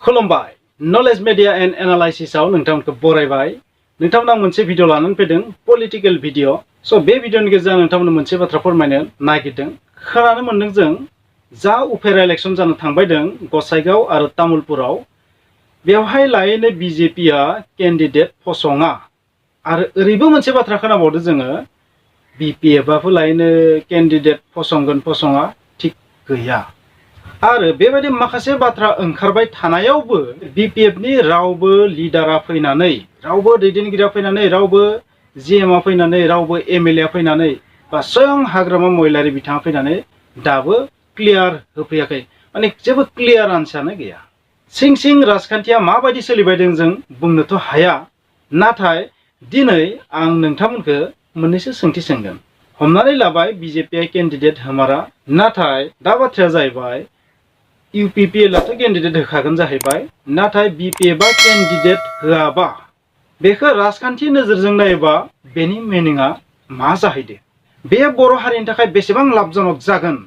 खुलुमबाय knowledge media and analysis आव नोंथांखौ बरायबाय। नोंथांमोना मोनसे भिडिअ लानानै फैदों पलिटिकल भिडिअ। सो बे भिडिअनि गेजेरजों नोंथांमोननो मोनसे बाथ्रा फोरमायनो नागिरदों। खोनानो मोनदों जों जा उफेरा इलेक्शन जानो थांबायदों गसाइगाव आरो तामुलपुराव बेवहाय लायैनो बीजेपीआ कैंडिडेट फसङा आरो ओरैबो मोनसे बाथ्रा खोनाबावदों जोङो बीपीएफआबो लायैनो कैंडिडेट फसंगोन फसङा थिग गैया। आरो बेबायदि माखासे बाथ्रा ओंखारबाय थानायावबो बीपीएफनि रावबो लिडारा फैनानै रावबो दैदेनगिरिया फैनानै रावबो जीएमआ फैनानै रावबो एमएलए फैनानै बा स्वयं हाग्रामा महिलारि बिथाङा फैनानै दाबो क्लियार होफैयाखै। माने जेबो क्लियार आन्सारानो गैया। सिं सिं राजखान्थिया माबायदि सोलिबायदों जों बुंनोथ' हाया। नाथाय दिनै आं नोंथांमोनखौ मोननैसो सोंथि सोंगोन। हमनानै लाबाय बीजेपीआ कैंडिडेट हमारा, नाथाय दा बाथ्राया जाहैबाय यूपीपीएलआथ' कैंडिडेट होखागोन जाहैबाय, नाथाय बीपीएफआ कैंडिडेट होआबा बेखौ राजखान्थि नोजोरजों नायोबा बेनि मिनिंआ मा जाहैदो? बे बर' हारिनि थाखाय बेसेबां लाबजनक जागोन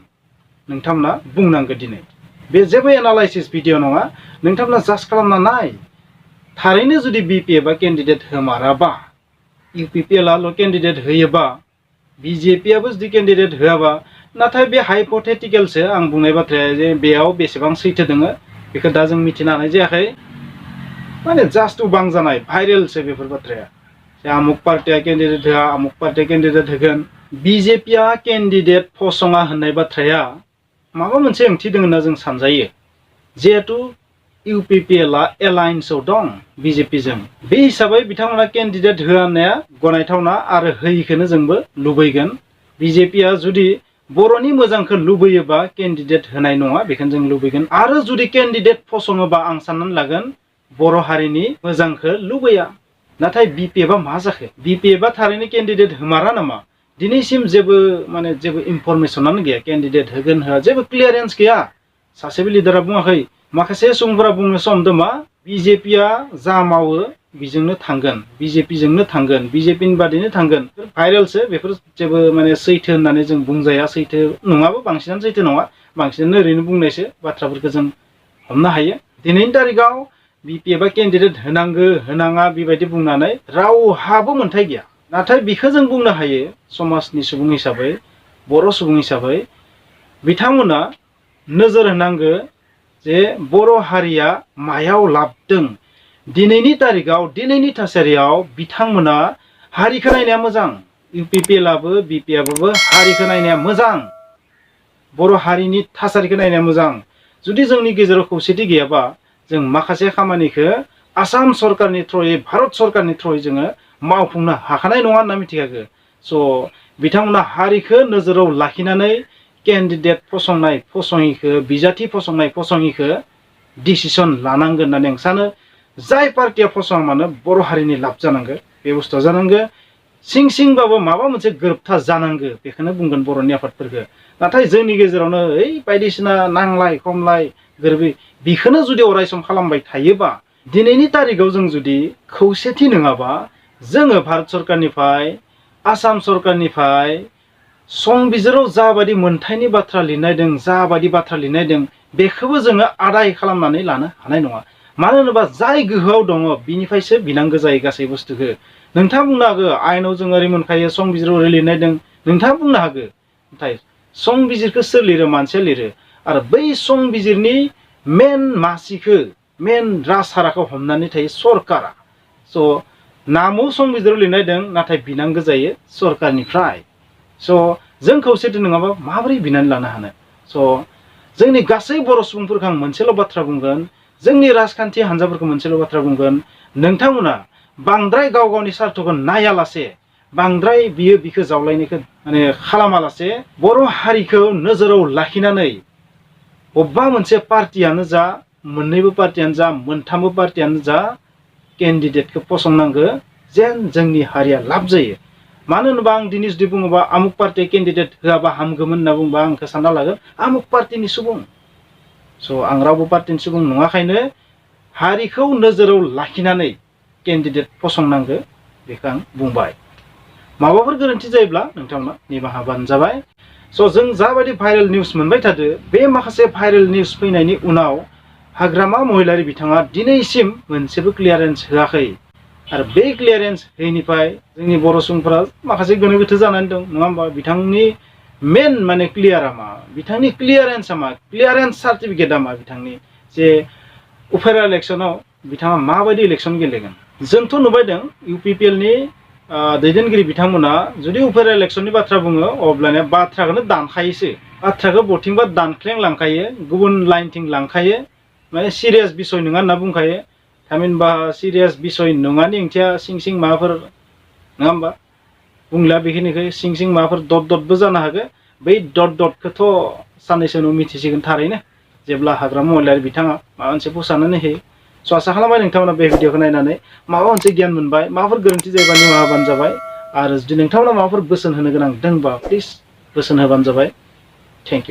नोंथांमोना बुंनांगौ। दिनै बे जेबो एनालाइसिस भिडिअ नङा, नोंथांमोना जास्ट खालामना नाय। थारैनो जुदि बीपीएफआ कैंडिडेट होमाराबा, यूपीपीएलआल' कैंडिडेट होयोबा, बीजेपीआबो जुदि कैंडिडेट होआबा, नाथाय बे हाइपोथेटिकेलसो आं बुंनाय बाथ्राया जे बेयाव बेसेबां सैथो दङ बेखौ दा जों मिथिनो हानाय जायाखै। माने जास्ट उबां जानाय भाइरेलसो बेफोर बाथ्राया जे आमुक पार्टिया कैंडिडेट होआ आमुक पार्टिया कैंडिडेट होगोन। बीजेपीआ कैंडिडेट फसङा होननाय बाथ्राया माबा मोनसे ओंथि दङ होनना जों सानजायो। जिहेतु यूपीपीएलआ एलायन्सआव दं बीजेपीजों, बे हिसाबै बिथांमोना कैंडिडेट होआ होननाया गनायथावना आरो होयिखौनो जोंबो लुबैगोन। बीजेपीआ जुदि बर'नि मोजांखौ लुबैयोबा कैंडिडेट होनाय नङा, बेखौनो जों लुबैगोन। आरो जुदि कैंडिडेट फसङोबा आं साननानै लागोन बर' हारिनि मोजांखौ लुबैया। नाथाय बीपीएफआ मा जाखो? बीपीएफआ थारैनो कैंडिडेट होमारा नामा? दिनैसिम जेबो इनफरमेशनानो गैया। कैंडिडेट होगोन होआ जेबो क्लियारेन्स गैया। सासेबो लिडारा बुङाखै। माखासे सुबुंफोरा बुंनो समदों मा बीजेपीआ जा मावो बिजोंनो थांगोन, बीजेपीजोंनो थांगोन, बीजेपीनि बादिनो थांगोन। भाइरेलसो बेफोर जेबो सैथो होननानै जों बुंजाया। सैथो नङाबो, बांसिनानो सैथो नङा, बांसिनानो ओरैनो बुंनायसो बाथ्राफोरखौ जों हमनो हायो। दिनैनि तारिखाव बीपीएफआ कैंडिडेट होनांगो होनाङा बेबायदि बुंनानै रावहाबो मोन्थाय गैया। नाथाय बेखौ जों बुंनो हायो समाजनि सुबुं हिसाबै, बर' सुबुं हिसाबै बिथांमोना नोजोर होनांगो जे बर' हारिया मायाव लाबदों। दिनैनि तारिखाव दिनैनि थासारियाव बिथांमोना हारिखौ नायनाया मोजां। यूपीपीएलआबो बीपीएफआबो हारिखौ नायनाया मोजां, बर' हारिनि थासारिखौ नायनाया मोजां। जुदि जोंनि गेजेराव खौसेथि गैयाबा जों माखासे खामानिखौ आसाम सरकारनि थ्रुयै, भारत सरकारनि थ्रुयै जोङो मावफुंनो हाखानाय नङा होनना मिथिखागो। स' बिथांमोना हारिखौ नोजोराव लाखिनानै कैंडिडेट फसंनाय फसङिखौ, बिजाथि फसंनाय फसङिखौ डिसिसन लानांगोन होननानै आं सानो। जाय पार्टिया फसङा मानो बर' हारिनि लाब जानांगौ, बे बुस्थुआ जानांगौ। सिं सिंबाबो माबा मोनसे गोरोबथा जानांगौ, बेखौनो बुंगोन बर'नि आफादफोरखौ। नाथाय जोंनि गेजेरावनो बायदिसिना नांलाय खमलाय गोरोबै बेखौनो जुदि अरायसम खालामबाय थायोबा, दिनैनि तारिखाव जों जुदि खौसेथि नङाबा जोङो भारत सरकारनिफ्राय, आसाम सरकारनिफ्राय संबिजिराव जाबायदि मोनथायनि बाथ्रा लिरनाय दं, जाबायदि बाथ्रा लिरनाय दं, बेखौबो जोङो आदाय खालामनानै लानो हानाय नङा। मानो होनोबा जाय गोहोआव दङ बिनिफ्रायसो बिनांगौ जायो गासै बुस्थुखौ। नोंथाङा बुंनो हागौ आयेनाव जों ओरै मोनखायो, संबिजिराव ओरै लिरनाय दं, नोंथाङा बुंनो हागौ। नाथाय संबिजिरखौ सोर लिरो? मानसिया लिरो। आरो बै संबिजिरनि मेन मासिखौ, मेन राजहाराखौ हमनानै थायो सरकारा। स' नामाव संबिजिराव लिरनाय दं, नाथाय बिनांगौ जायो सरकारनिफ्राय। स' जों खौसेथि नङाबा माबोरै बिनानै लानो हानो? स' जोंनि गासै बर' सुबुंफोरखौ आं मोनसेल' बाथ्रा बुंगोन, जोंनि राजखान्थि हान्जाफोरखौ मोनसेल' बाथ्रा बुंगोन, नोंथांमोना बांद्राय गाव गावनि स्वार्थखौ नायालासे, बांद्राय बिखौ जावलायनायखौ खालामालासे बर' हारिखौ नोजोराव लाखिनानै बबेबा मोनसे पार्टियानो जा, मोननैबो पार्टियानो जा, मोनथामबो पार्टियानो जा, कैंडिडेटखौ फसंनांगौ जेन जोंनि हारिया लाब जायो। मानो होनोबा आं दिनै जुदि बुङोबा आमुक पार्टिया कैंडिडेट होआबा हामगौमोन होनना बुंबा आंखौ सानना लागोन आमुक पार्टिनि सुबुं। स' आं रावबो पार्टिनि सुबुं नङाखायनो हारिखौ नोजोराव लाखिनानै कैंडिडेट फसंनांगौ, बेखौ आं बुंबाय। माबाफोर गोरोन्थि जायोब्ला नोंथांमोना निमाहा होबानो जाबाय। स' जों जाबायदि भाइरेल निउस मोनबाय थादो, बे माखासे भाइरेल निउस फैनायनि उनाव हाग्रामा महिलारि बिथाङा दिनैसिम मोनसेबो क्लियारेन्स होआखै आरो बे क्लियारेन्स होयैनिफ्राय जोंनि बर' सुबुंफोरा माखासे गोनो गोथो जानानै दं नङा होमबा बिथांनि मेन माने क्लियारा मा बिथांनि क्लियारेन्सआ मा क्लियारेन्स सार्टिफिकेटआ मा बिथांनि जे उफेरा इलेक्सनाव बिथाङा माबायदि इलेक्सन गेलेगोन जोंथ' नुबायदों UPPLनि दैदेनगिरि बिथांमोना जुदि उफेरा इलेक्सननि बाथ्रा बुङो अब्लानिया बाथ्राखौनो दानखायोसो बाथ्राखौ बथिंबा दानख्लेंलांखायो गुबुन लाइनथिं लांखायो माने सिरियास बिसय नङा होनना बुंखायो थामहिनबा सिरियास बिसय नङानि ओंथिया सिं सिं माबाफोर नङा होमबा बुंला बेखिनिखौ सिं सिं माबाफोर दट दटबो जानो हागौ बै दट दटखौथ' साननैसो उनाव मिथिसिगोन थारैनो जेब्ला हाग्रामा महिलारि बिथाङा माबा मोनसे फोसावनानै होयो स' आसा खालामबाय नोंथांमोना बे भिडिअखौ नायनानै माबा मोनसे गियान मोनबाय माबाफोर गोरोन्थि जायोबा निमाहा होबानो जाबाय आरो जुदि नोंथांमोना माबाफोर बोसोन होनो गोनां दंबा प्लिज बोसोन होबानो जाबाय थेंक इउ